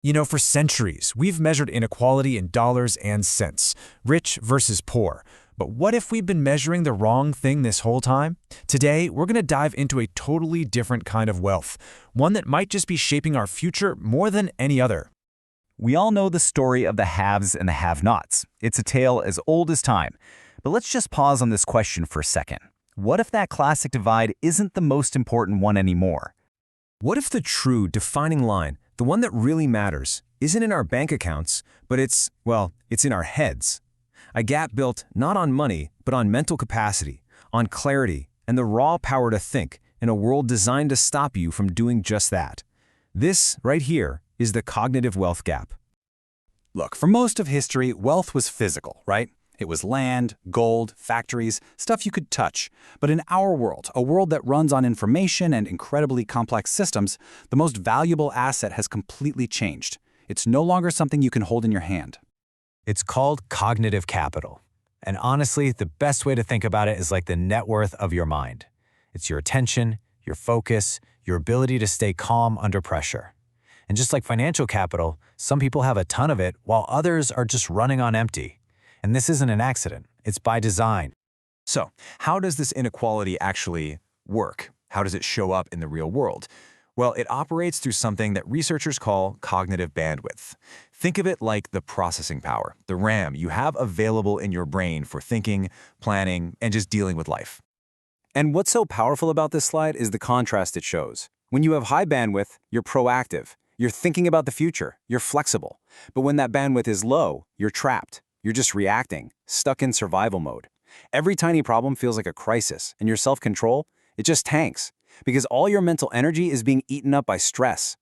For centuries, we've measured inequality in dollars and cents, rich versus poor. But what if we've been measuring the wrong thing this whole time? Today, we're going to dive into a totally different kind of wealth, one that might just be shaping our future more than any other. We all know the story of the haves and the have-nots. It's a tale as old as time. But let's just pause on this question for a second. What if that classic divide isn't the most important one anymore? What if the true defining line, the one that really matters, isn't in our bank accounts, but it's in our heads? A gap built not on money, but on mental capacity, on clarity, and the raw power to think in a world designed to stop you from doing just that. This, right here, is the cognitive wealth gap. Look, for most of history, wealth was physical, right? It was land, gold, factories, stuff you could touch. But in our world, a world that runs on information and incredibly complex systems, the most valuable asset has completely changed. It's no longer something you can hold in your hand. It's called cognitive capital. And honestly, the best way to think about it is like the net worth of your mind. It's your attention, your focus, your ability to stay calm under pressure. And just like financial capital, some people have a ton of it while others are just running on empty. And this isn't an accident, it's by design. So, how does this inequality actually work? How does it show up in the real world? Well, it operates through something that researchers call cognitive bandwidth. Think of it like the processing power, the RAM you have available in your brain for thinking, planning, and just dealing with life. And what's so powerful about this slide is the contrast it shows. When you have high bandwidth, you're proactive. You're thinking about the future. You're flexible. But when that bandwidth is low, you're trapped. You're just reacting, stuck in survival mode. Every tiny problem feels like a crisis, and your self-control, it just tanks, because all your mental energy is being eaten up by stress.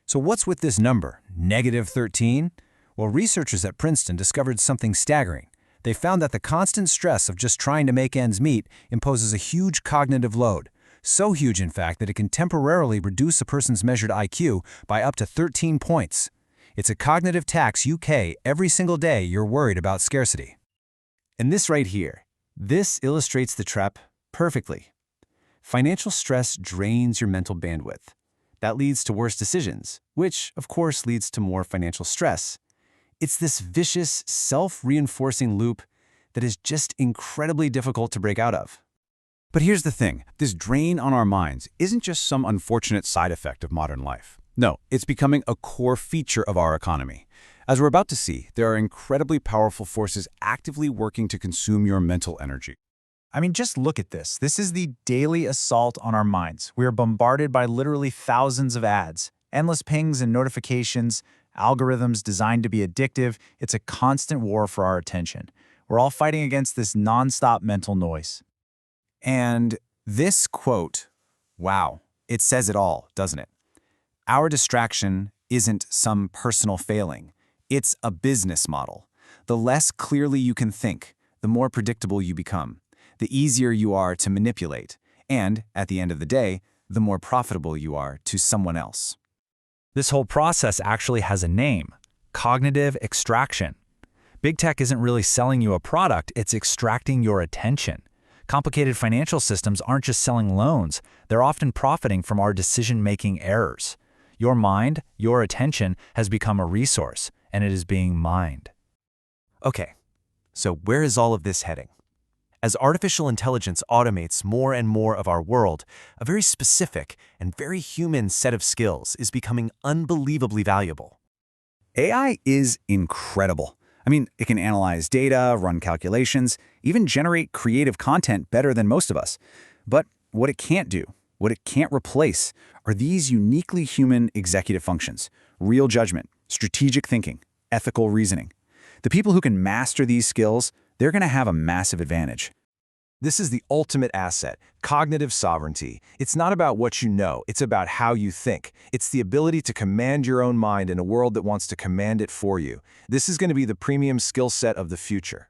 So what's with this number, -13? Well, researchers at Princeton discovered something staggering. They found that the constant stress of just trying to make ends meet imposes a huge cognitive load. So huge, in fact, that it can temporarily reduce a person's measured IQ by up to 13 points. It's a cognitive tax you pay every single day you're worried about scarcity. And this right here, this illustrates the trap perfectly. Financial stress drains your mental bandwidth. That leads to worse decisions, which, of course, leads to more financial stress. It's this vicious, self-reinforcing loop that is just incredibly difficult to break out of. But here's the thing, this drain on our minds isn't just some unfortunate side effect of modern life. No, it's becoming a core feature of our economy. As we're about to see, there are incredibly powerful forces actively working to consume your mental energy. Just look at this. This is the daily assault on our minds. We are bombarded by literally thousands of ads, endless pings and notifications, algorithms designed to be addictive. It's a constant war for our attention. We're all fighting against this nonstop mental noise. And this quote, wow, it says it all, doesn't it? Our distraction isn't some personal failing. It's a business model. The less clearly you can think, the more predictable you become, the easier you are to manipulate, and, at the end of the day, the more profitable you are to someone else. This whole process actually has a name: cognitive extraction. Big tech isn't really selling you a product, it's extracting your attention. Complicated financial systems aren't just selling loans, they're often profiting from our decision-making errors. Your mind, your attention, has become a resource, and it is being mined. Okay, so where is all of this heading? As artificial intelligence automates more and more of our world, a very specific and very human set of skills is becoming unbelievably valuable. AI is incredible. It can analyze data, run calculations, even generate creative content better than most of us. But what it can't do, what it can't replace, are these uniquely human executive functions: real judgment, strategic thinking, ethical reasoning. The people who can master these skills, they're going to have a massive advantage. This is the ultimate asset, cognitive sovereignty. It's not about what you know, it's about how you think. It's the ability to command your own mind in a world that wants to command it for you. This is going to be the premium skill set of the future.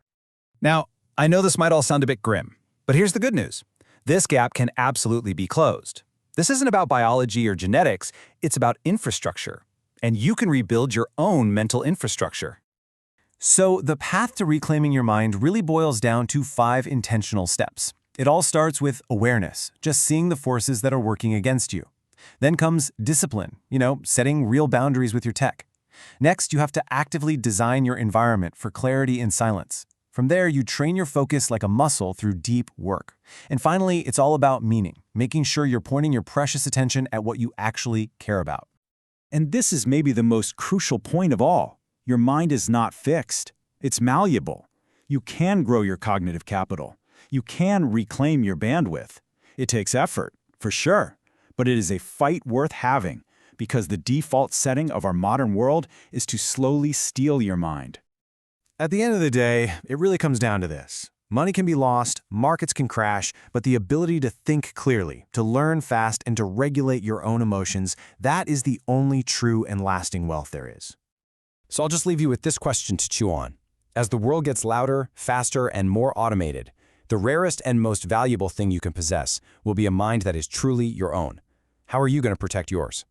Now, I know this might all sound a bit grim, but here's the good news. This gap can absolutely be closed. This isn't about biology or genetics, it's about infrastructure. And you can rebuild your own mental infrastructure. So the path to reclaiming your mind really boils down to 5 intentional steps. It all starts with awareness, just seeing the forces that are working against you. Then comes discipline, setting real boundaries with your tech. Next, you have to actively design your environment for clarity and silence. From there, you train your focus like a muscle through deep work. And finally, it's all about meaning, making sure you're pointing your precious attention at what you actually care about. And this is maybe the most crucial point of all. Your mind is not fixed. It's malleable. You can grow your cognitive capital. You can reclaim your bandwidth. It takes effort, for sure, but it is a fight worth having because the default setting of our modern world is to slowly steal your mind. At the end of the day, it really comes down to this. Money can be lost, markets can crash, but the ability to think clearly, to learn fast, and to regulate your own emotions, that is the only true and lasting wealth there is. So I'll just leave you with this question to chew on. As the world gets louder, faster, and more automated, the rarest and most valuable thing you can possess will be a mind that is truly your own. How are you going to protect yours?